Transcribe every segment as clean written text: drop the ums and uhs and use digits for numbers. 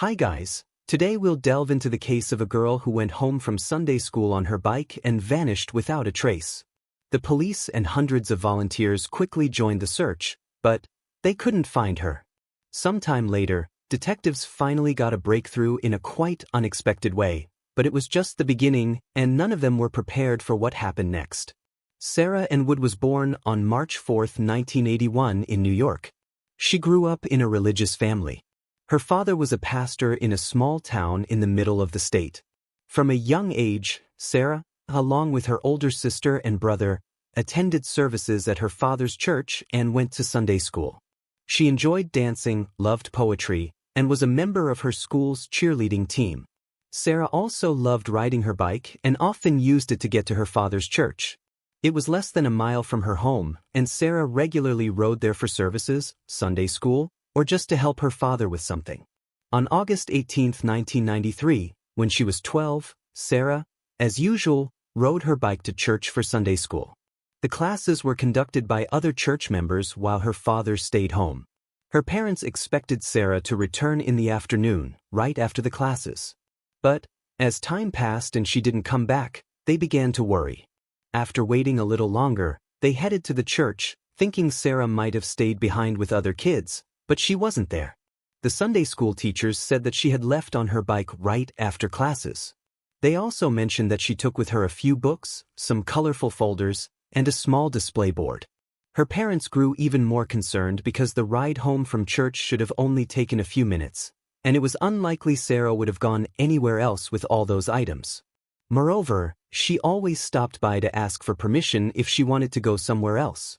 Hi guys, today we'll delve into the case of a girl who went home from Sunday school on her bike and vanished without a trace. The police and hundreds of volunteers quickly joined the search, but they couldn't find her. Sometime later, detectives finally got a breakthrough in a quite unexpected way, but it was just the beginning and none of them were prepared for what happened next. Sarah Ann Wood was born on March 4, 1981 in New York. She grew up in a religious family. Her father was a pastor in a small town in the middle of the state. From a young age, Sarah, along with her older sister and brother, attended services at her father's church and went to Sunday school. She enjoyed dancing, loved poetry, and was a member of her school's cheerleading team. Sarah also loved riding her bike and often used it to get to her father's church. It was less than a mile from her home, and Sarah regularly rode there for services, Sunday school, or just to help her father with something. On August 18, 1993, when she was 12, Sarah, as usual, rode her bike to church for Sunday school. The classes were conducted by other church members while her father stayed home. Her parents expected Sarah to return in the afternoon, right after the classes. But, as time passed and she didn't come back, they began to worry. After waiting a little longer, they headed to the church, thinking Sarah might have stayed behind with other kids, but she wasn't there. The Sunday school teachers said that she had left on her bike right after classes. They also mentioned that she took with her a few books, some colorful folders, and a small display board. Her parents grew even more concerned because the ride home from church should have only taken a few minutes, and it was unlikely Sarah would have gone anywhere else with all those items. Moreover, she always stopped by to ask for permission if she wanted to go somewhere else.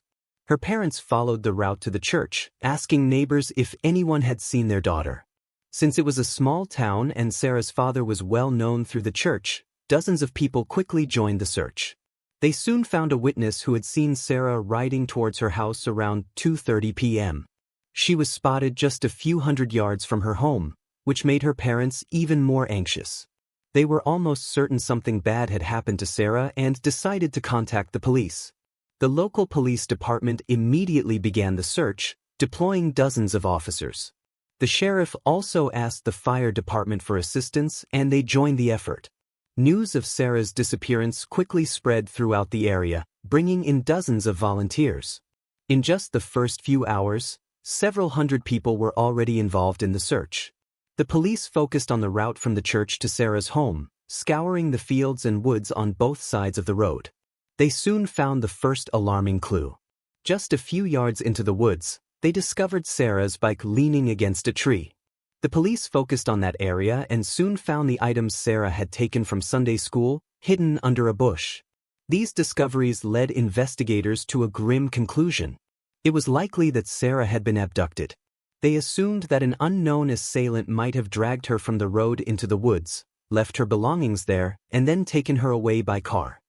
Her parents followed the route to the church, asking neighbors if anyone had seen their daughter. Since it was a small town and Sarah's father was well known through the church, dozens of people quickly joined the search. They soon found a witness who had seen Sarah riding towards her house around 2:30 p.m. She was spotted just a few hundred yards from her home, which made her parents even more anxious. They were almost certain something bad had happened to Sarah and decided to contact the police. The local police department immediately began the search, deploying dozens of officers. The sheriff also asked the fire department for assistance and they joined the effort. News of Sarah's disappearance quickly spread throughout the area, bringing in dozens of volunteers. In just the first few hours, several hundred people were already involved in the search. The police focused on the route from the church to Sarah's home, scouring the fields and woods on both sides of the road. They soon found the first alarming clue. Just a few yards into the woods, they discovered Sarah's bike leaning against a tree. The police focused on that area and soon found the items Sarah had taken from Sunday school, hidden under a bush. These discoveries led investigators to a grim conclusion. It was likely that Sarah had been abducted. They assumed that an unknown assailant might have dragged her from the road into the woods, left her belongings there, and then taken her away by car.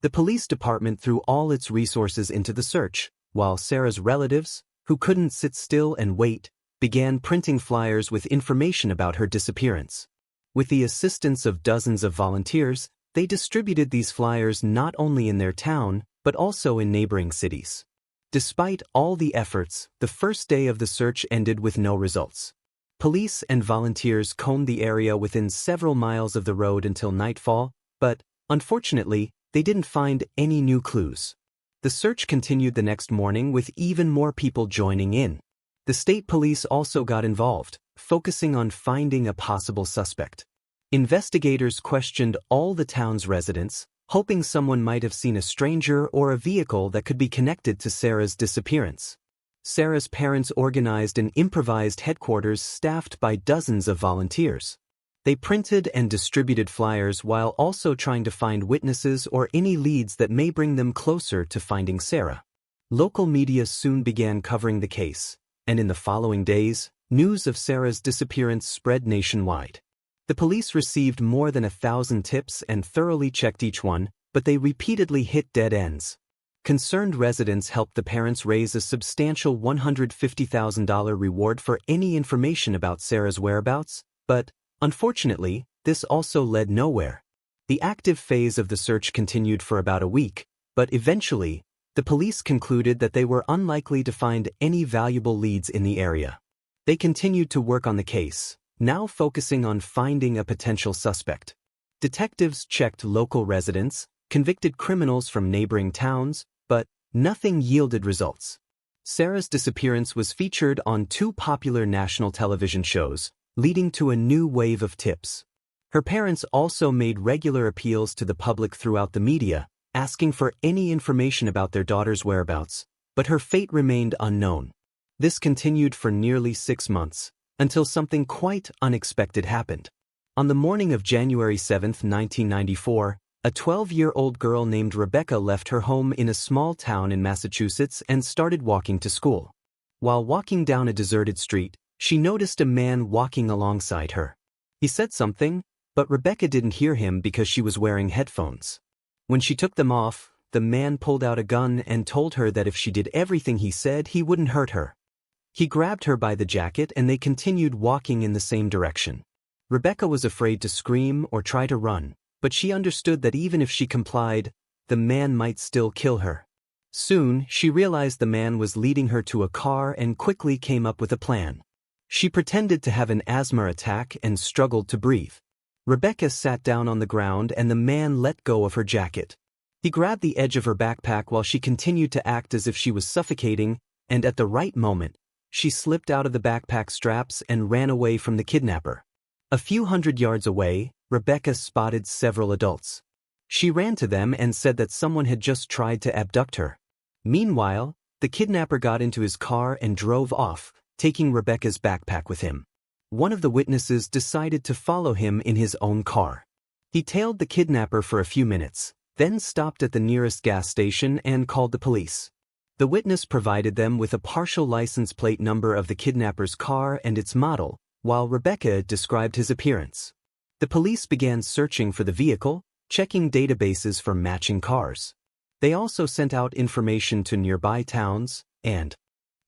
The police department threw all its resources into the search, while Sarah's relatives, who couldn't sit still and wait, began printing flyers with information about her disappearance. With the assistance of dozens of volunteers, they distributed these flyers not only in their town, but also in neighboring cities. Despite all the efforts, the first day of the search ended with no results. Police and volunteers combed the area within several miles of the road until nightfall, but, unfortunately, they didn't find any new clues. The search continued the next morning with even more people joining in. The state police also got involved, focusing on finding a possible suspect. Investigators questioned all the town's residents, hoping someone might have seen a stranger or a vehicle that could be connected to Sarah's disappearance. Sarah's parents organized an improvised headquarters staffed by dozens of volunteers. They printed and distributed flyers while also trying to find witnesses or any leads that may bring them closer to finding Sarah. Local media soon began covering the case, and in the following days, news of Sarah's disappearance spread nationwide. The police received more than 1,000 tips and thoroughly checked each one, but they repeatedly hit dead ends. Concerned residents helped the parents raise a substantial $150,000 reward for any information about Sarah's whereabouts, but, unfortunately, this also led nowhere. The active phase of the search continued for about a week, but eventually, the police concluded that they were unlikely to find any valuable leads in the area. They continued to work on the case, now focusing on finding a potential suspect. Detectives checked local residents, convicted criminals from neighboring towns, but nothing yielded results. Sarah's disappearance was featured on 2 popular national television shows, leading to a new wave of tips. Her parents also made regular appeals to the public throughout the media, asking for any information about their daughter's whereabouts, but her fate remained unknown. This continued for nearly 6 months, until something quite unexpected happened. On the morning of January 7, 1994, a 12-year-old girl named Rebecca left her home in a small town in Massachusetts and started walking to school. While walking down a deserted street, she noticed a man walking alongside her. He said something, but Rebecca didn't hear him because she was wearing headphones. When she took them off, the man pulled out a gun and told her that if she did everything he said, he wouldn't hurt her. He grabbed her by the jacket and they continued walking in the same direction. Rebecca was afraid to scream or try to run, but she understood that even if she complied, the man might still kill her. Soon, she realized the man was leading her to a car and quickly came up with a plan. She pretended to have an asthma attack and struggled to breathe. Rebecca sat down on the ground and the man let go of her jacket. He grabbed the edge of her backpack while she continued to act as if she was suffocating, and at the right moment, she slipped out of the backpack straps and ran away from the kidnapper. A few hundred yards away, Rebecca spotted several adults. She ran to them and said that someone had just tried to abduct her. Meanwhile, the kidnapper got into his car and drove off, taking Rebecca's backpack with him. One of the witnesses decided to follow him in his own car. He tailed the kidnapper for a few minutes, then stopped at the nearest gas station and called the police. The witness provided them with a partial license plate number of the kidnapper's car and its model, while Rebecca described his appearance. The police began searching for the vehicle, checking databases for matching cars. They also sent out information to nearby towns, and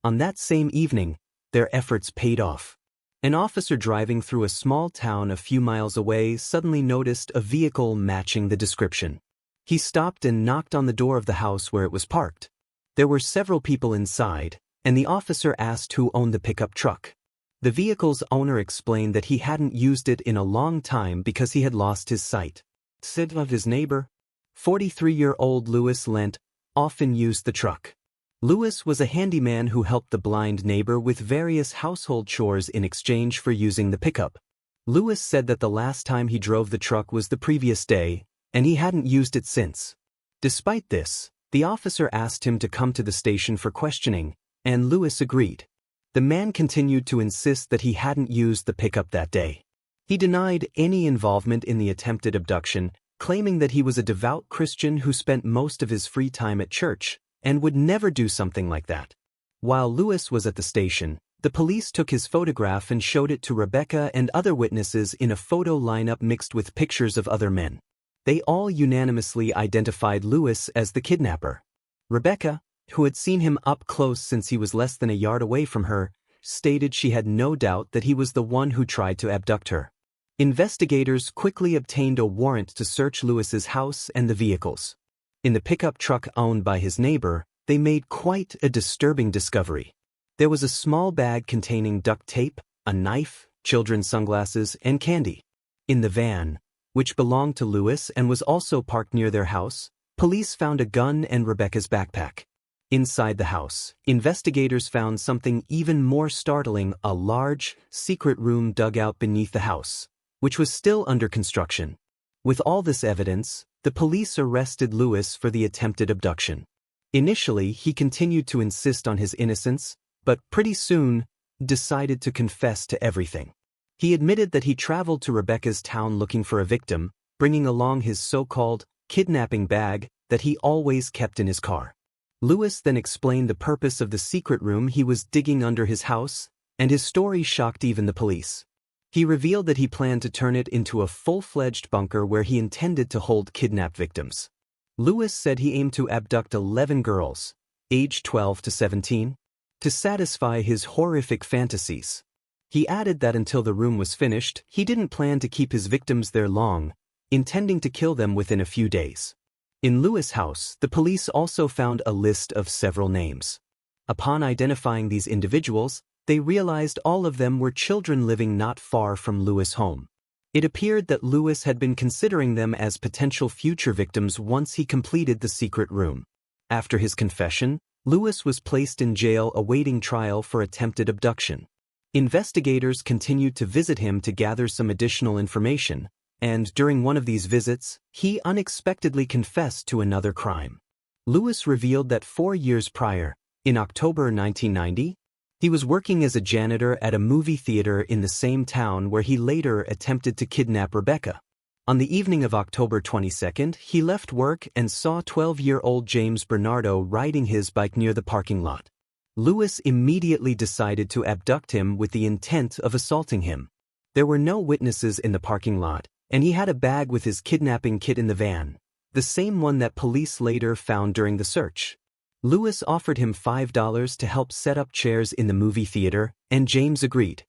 on that same evening, their efforts paid off. An officer driving through a small town a few miles away suddenly noticed a vehicle matching the description. He stopped and knocked on the door of the house where it was parked. There were several people inside, and the officer asked who owned the pickup truck. The vehicle's owner explained that he hadn't used it in a long time because he had lost his sight. Said of his neighbor, 43-year-old Lewis Lent, often used the truck. Lewis was a handyman who helped the blind neighbor with various household chores in exchange for using the pickup. Lewis said that the last time he drove the truck was the previous day, and he hadn't used it since. Despite this, the officer asked him to come to the station for questioning, and Lewis agreed. The man continued to insist that he hadn't used the pickup that day. He denied any involvement in the attempted abduction, claiming that he was a devout Christian who spent most of his free time at church and would never do something like that. While Lewis was at the station, the police took his photograph and showed it to Rebecca and other witnesses in a photo lineup mixed with pictures of other men. They all unanimously identified Lewis as the kidnapper. Rebecca, who had seen him up close since he was less than a yard away from her, stated she had no doubt that he was the one who tried to abduct her. Investigators quickly obtained a warrant to search Lewis's house and the vehicles. In the pickup truck owned by his neighbor, they made quite a disturbing discovery. There was a small bag containing duct tape, a knife, children's sunglasses, and candy. In the van, which belonged to Lewis and was also parked near their house, police found a gun and Rebecca's backpack. Inside the house, investigators found something even more startling: a large, secret room dug out beneath the house, which was still under construction. With all this evidence, the police arrested Lewis for the attempted abduction. Initially, he continued to insist on his innocence, but pretty soon decided to confess to everything. He admitted that he traveled to Rebecca's town looking for a victim, bringing along his so-called kidnapping bag that he always kept in his car. Lewis then explained the purpose of the secret room he was digging under his house, and his story shocked even the police. He revealed that he planned to turn it into a full-fledged bunker where he intended to hold kidnapped victims. Lewis said he aimed to abduct 11 girls, aged 12 to 17, to satisfy his horrific fantasies. He added that until the room was finished, he didn't plan to keep his victims there long, intending to kill them within a few days. In Lewis' house, the police also found a list of several names. Upon identifying these individuals, they realized all of them were children living not far from Lewis' home. It appeared that Lewis had been considering them as potential future victims once he completed the secret room. After his confession, Lewis was placed in jail awaiting trial for attempted abduction. Investigators continued to visit him to gather some additional information, and during one of these visits, he unexpectedly confessed to another crime. Lewis revealed that 4 years prior, in October 1990, he was working as a janitor at a movie theater in the same town where he later attempted to kidnap Rebecca. On the evening of October 22nd, he left work and saw 12-year-old James Bernardo riding his bike near the parking lot. Lewis immediately decided to abduct him with the intent of assaulting him. There were no witnesses in the parking lot, and he had a bag with his kidnapping kit in the van, the same one that police later found during the search. Lewis offered him $5 to help set up chairs in the movie theater, and James agreed.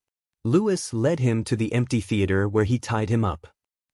Lewis led him to the empty theater where he tied him up.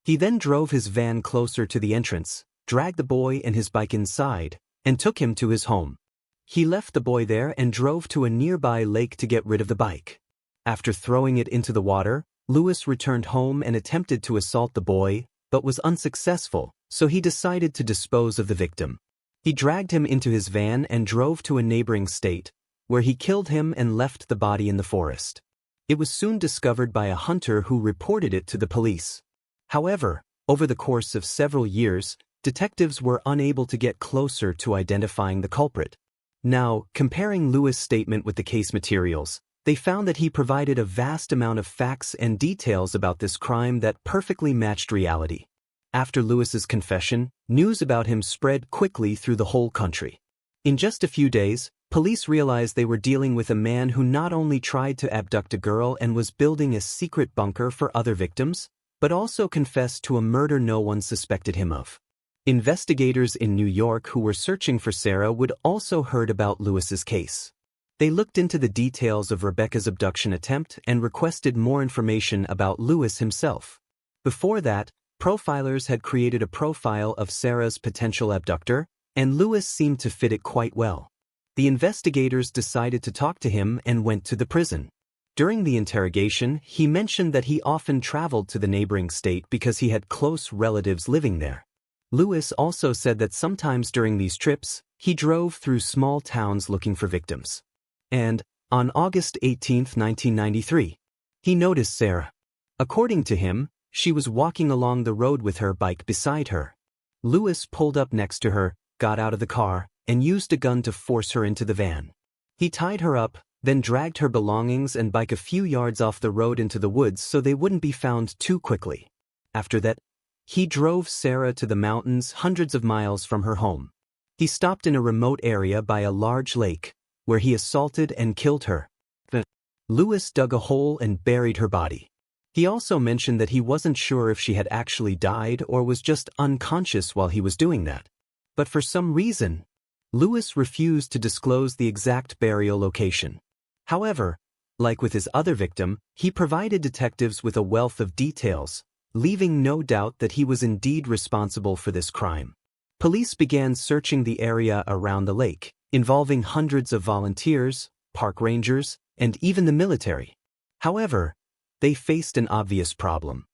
He then drove his van closer to the entrance, dragged the boy and his bike inside, and took him to his home. He left the boy there and drove to a nearby lake to get rid of the bike. After throwing it into the water, Lewis returned home and attempted to assault the boy, but was unsuccessful, so he decided to dispose of the victim. He dragged him into his van and drove to a neighboring state, where he killed him and left the body in the forest. It was soon discovered by a hunter who reported it to the police. However, over the course of several years, detectives were unable to get closer to identifying the culprit. Now, comparing Lewis' statement with the case materials, they found that he provided a vast amount of facts and details about this crime that perfectly matched reality. After Lewis's confession, news about him spread quickly through the whole country. In just a few days, police realized they were dealing with a man who not only tried to abduct a girl and was building a secret bunker for other victims, but also confessed to a murder no one suspected him of. Investigators in New York who were searching for Sarah would also heard about Lewis's case. They looked into the details of Rebecca's abduction attempt and requested more information about Lewis himself. Before that, profilers had created a profile of Sarah's potential abductor, and Lewis seemed to fit it quite well. The investigators decided to talk to him and went to the prison. During the interrogation, he mentioned that he often traveled to the neighboring state because he had close relatives living there. Lewis also said that sometimes during these trips, he drove through small towns looking for victims. And, on August 18, 1993, he noticed Sarah. According to him, she was walking along the road with her bike beside her. Lewis pulled up next to her, got out of the car, and used a gun to force her into the van. He tied her up, then dragged her belongings and bike a few yards off the road into the woods so they wouldn't be found too quickly. After that, he drove Sarah to the mountains hundreds of miles from her home. He stopped in a remote area by a large lake, where he assaulted and killed her. Lewis dug a hole and buried her body. He also mentioned that he wasn't sure if she had actually died or was just unconscious while he was doing that. But for some reason, Lewis refused to disclose the exact burial location. However, like with his other victim, he provided detectives with a wealth of details, leaving no doubt that he was indeed responsible for this crime. Police began searching the area around the lake, involving hundreds of volunteers, park rangers, and even the military. However, they faced an obvious problem.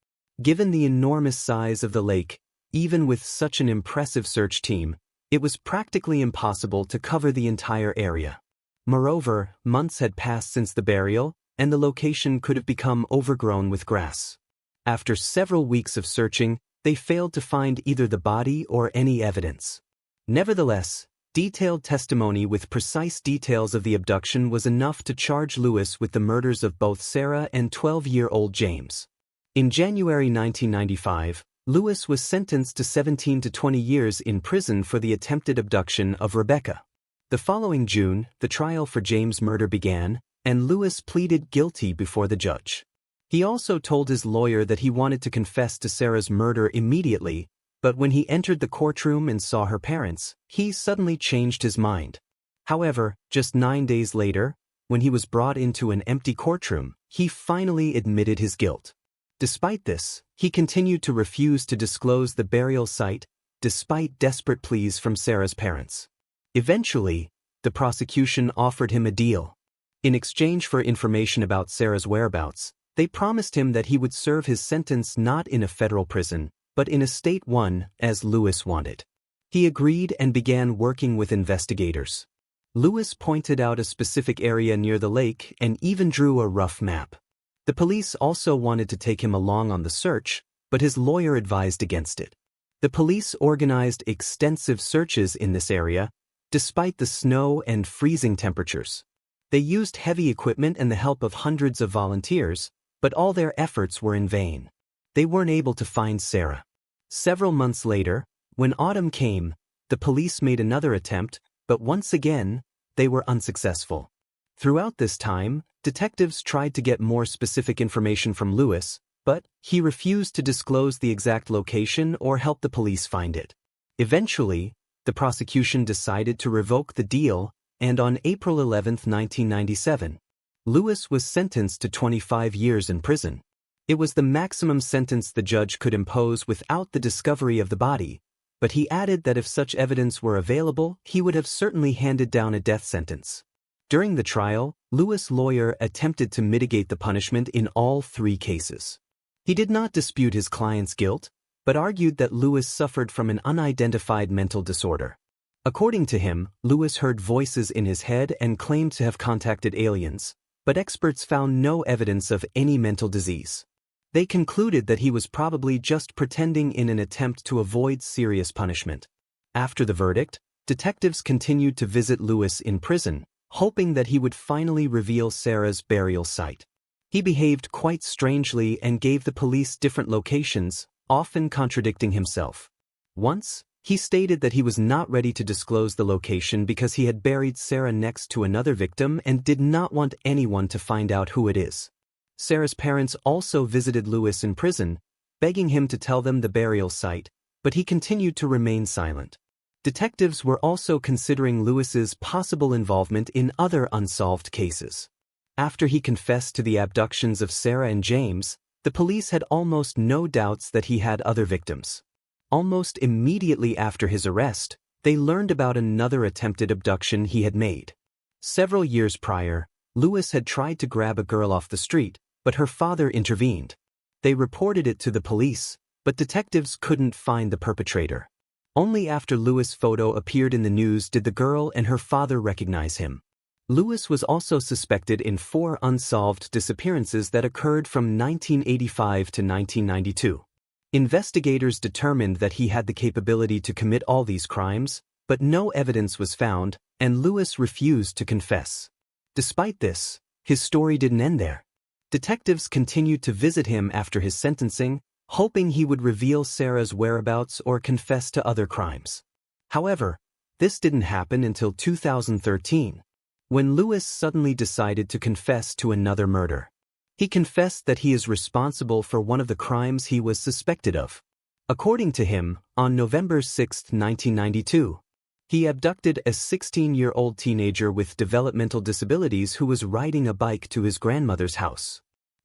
Given the enormous size of the lake, even with such an impressive search team, it was practically impossible to cover the entire area. Moreover, months had passed since the burial, and the location could have become overgrown with grass. After several weeks of searching, they failed to find either the body or any evidence. Nevertheless, detailed testimony with precise details of the abduction was enough to charge Lewis with the murders of both Sarah and 12-year-old James. In January 1995, Lewis was sentenced to 17 to 20 years in prison for the attempted abduction of Rebecca. The following June, the trial for James' murder began, and Lewis pleaded guilty before the judge. He also told his lawyer that he wanted to confess to Sarah's murder immediately, but when he entered the courtroom and saw her parents, he suddenly changed his mind. However, just 9 days later, when he was brought into an empty courtroom, he finally admitted his guilt. Despite this, he continued to refuse to disclose the burial site, despite desperate pleas from Sarah's parents. Eventually, the prosecution offered him a deal. In exchange for information about Sarah's whereabouts, they promised him that he would serve his sentence not in a federal prison, but in a state one, as Lewis wanted. He agreed and began working with investigators. Lewis pointed out a specific area near the lake and even drew a rough map. The police also wanted to take him along on the search, but his lawyer advised against it. The police organized extensive searches in this area, despite the snow and freezing temperatures. They used heavy equipment and the help of hundreds of volunteers, but all their efforts were in vain. They weren't able to find Sarah. Several months later, when autumn came, the police made another attempt, but once again, they were unsuccessful. Throughout this time, detectives tried to get more specific information from Lewis, but he refused to disclose the exact location or help the police find it. Eventually, the prosecution decided to revoke the deal, and on April 11, 1997, Lewis was sentenced to 25 years in prison. It was the maximum sentence the judge could impose without the discovery of the body, but he added that if such evidence were available, he would have certainly handed down a death sentence. During the trial, Lewis' lawyer attempted to mitigate the punishment in all three cases. He did not dispute his client's guilt, but argued that Lewis suffered from an unidentified mental disorder. According to him, Lewis heard voices in his head and claimed to have contacted aliens, but experts found no evidence of any mental disease. They concluded that he was probably just pretending in an attempt to avoid serious punishment. After the verdict, detectives continued to visit Lewis in prison, hoping that he would finally reveal Sarah's burial site. He behaved quite strangely and gave the police different locations, often contradicting himself. Once, he stated that he was not ready to disclose the location because he had buried Sarah next to another victim and did not want anyone to find out who it is. Sarah's parents also visited Lewis in prison, begging him to tell them the burial site, but he continued to remain silent. Detectives were also considering Lewis's possible involvement in other unsolved cases. After he confessed to the abductions of Sarah and James, the police had almost no doubts that he had other victims. Almost immediately after his arrest, they learned about another attempted abduction he had made. Several years prior, Lewis had tried to grab a girl off the street, but her father intervened. They reported it to the police, but detectives couldn't find the perpetrator. Only after Lewis' photo appeared in the news did the girl and her father recognize him. Lewis was also suspected in 4 unsolved disappearances that occurred from 1985 to 1992. Investigators determined that he had the capability to commit all these crimes, but no evidence was found, and Lewis refused to confess. Despite this, his story didn't end there. Detectives continued to visit him after his sentencing, hoping he would reveal Sarah's whereabouts or confess to other crimes. However, this didn't happen until 2013, when Lewis suddenly decided to confess to another murder. He confessed that he is responsible for one of the crimes he was suspected of. According to him, on November 6, 1992, he abducted a 16-year-old teenager with developmental disabilities who was riding a bike to his grandmother's house.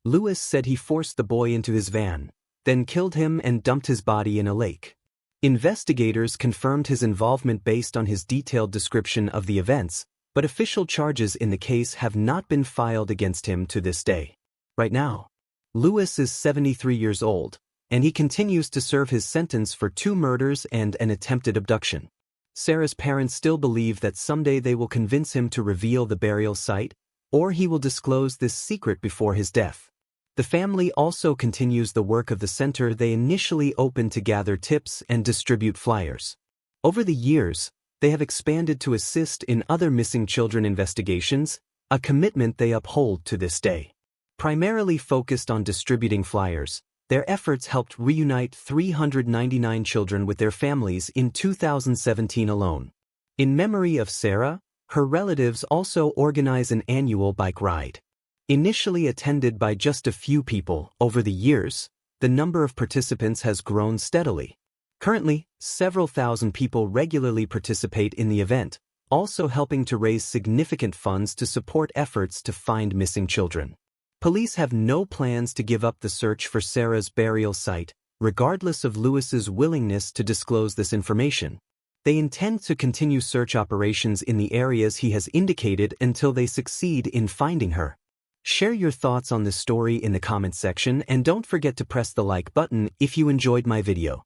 Lewis said he forced the boy into his van, then killed him and dumped his body in a lake. Investigators confirmed his involvement based on his detailed description of the events, but official charges in the case have not been filed against him to this day. Right now, Lewis is 73 years old, and he continues to serve his sentence for 2 murders and an attempted abduction. Sarah's parents still believe that someday they will convince him to reveal the burial site, or he will disclose this secret before his death. The family also continues the work of the center they initially opened to gather tips and distribute flyers. Over the years, they have expanded to assist in other missing children investigations, a commitment they uphold to this day. Primarily focused on distributing flyers, their efforts helped reunite 399 children with their families in 2017 alone. In memory of Sarah, her relatives also organize an annual bike ride. Initially attended by just a few people, over the years, the number of participants has grown steadily. Currently, several thousand people regularly participate in the event, also helping to raise significant funds to support efforts to find missing children. Police have no plans to give up the search for Sarah's burial site, regardless of Lewis's willingness to disclose this information. They intend to continue search operations in the areas he has indicated until they succeed in finding her. Share your thoughts on this story in the comments section and don't forget to press the like button if you enjoyed my video.